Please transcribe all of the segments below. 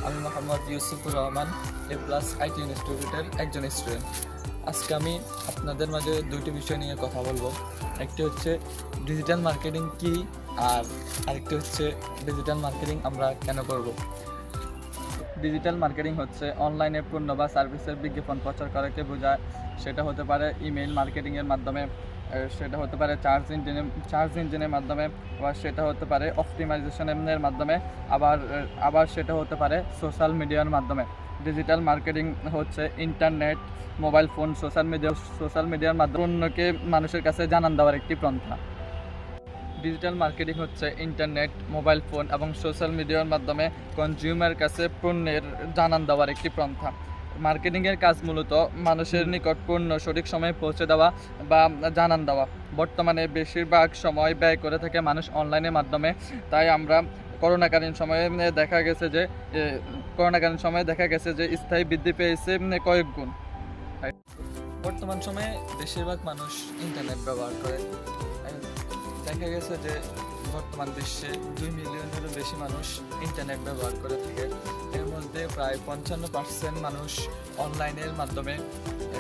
আমি Mohammad ইউসুফুর Rahman, A+ IT ইনস্টিটিউটের একজন স্টুডেন্ট। আজকে আমি আপনাদের মাঝে দুইটি বিষয় নিয়ে কথা বলবো। একটি হচ্ছে ডিজিটাল মার্কেটিং কী, আর আরেকটি হচ্ছে ডিজিটাল মার্কেটিং আমরা কেন করব। ডিজিটাল মার্কেটিং হচ্ছে অনলাইনে পণ্য বা সার্ভিসের বিজ্ঞাপন প্রচার করাকে বোঝায়। সেটা হতে পারে ইমেইল মার্কেটিংয়ের মাধ্যমে, সেটা হতে পারে সার্চ ইঞ্জিনের মাধ্যমে, আবার সেটা হতে পারে অপটিমাইজেশনের মাধ্যমে, আবার সেটা হতে পারে সোশ্যাল মিডিয়ার মাধ্যমে। ডিজিটাল মার্কেটিং হচ্ছে ইন্টারনেট, মোবাইল ফোন, সোশ্যাল মিডিয়ার মাধ্যমে পণ্যকে মানুষের কাছে জানান দেওয়ার একটি পন্থা। ডিজিটাল মার্কেটিং হচ্ছে ইন্টারনেট, মোবাইল ফোন এবং সোশ্যাল মিডিয়ার মাধ্যমে কনজিউমার কাছে পণ্যের জানান দেওয়ার একটি পন্থা। মার্কেটিংয়ের কাজ মূলত মানুষের নিকট পণ্য সঠিক সময়ে পৌঁছে দেওয়া বা জানান দেওয়া। বর্তমানে বেশিরভাগ সময় ব্যয় করে থাকে মানুষ অনলাইনের মাধ্যমে। তাই আমরা করোনাকালীন সময়ে দেখা গেছে যে স্থায়ী বৃদ্ধি পেয়েছে কয়েক গুণ। বর্তমান সময়ে বেশিরভাগ মানুষ ইন্টারনেট ব্যবহার করে। দেখা গেছে যে বর্তমান বিশ্বে 2 মিলিয়নেরও বেশি মানুষ ইন্টারনেট ব্যবহার করে থাকে। এর মধ্যে প্রায় 55% মানুষ অনলাইনের মাধ্যমে,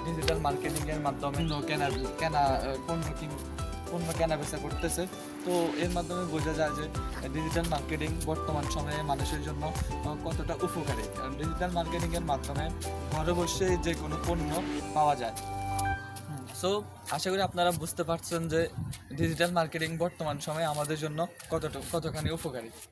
ডিজিটাল মার্কেটিংয়ের মাধ্যমে পণ্য কেনা বেচা করতেছে। তো এর মাধ্যমে বোঝা যায় যে ডিজিটাল মার্কেটিং বর্তমান সময়ে মানুষের জন্য কতটা উপকারী। কারণ ডিজিটাল মার্কেটিংয়ের মাধ্যমে ঘরে বসে যে কোনো পণ্য পাওয়া যায়। সো আশা করি আপনারা বুঝতে পারছেন যে ডিজিটাল মার্কেটিং বর্তমান সময়ে আমাদের জন্য কতখানি উপকারী।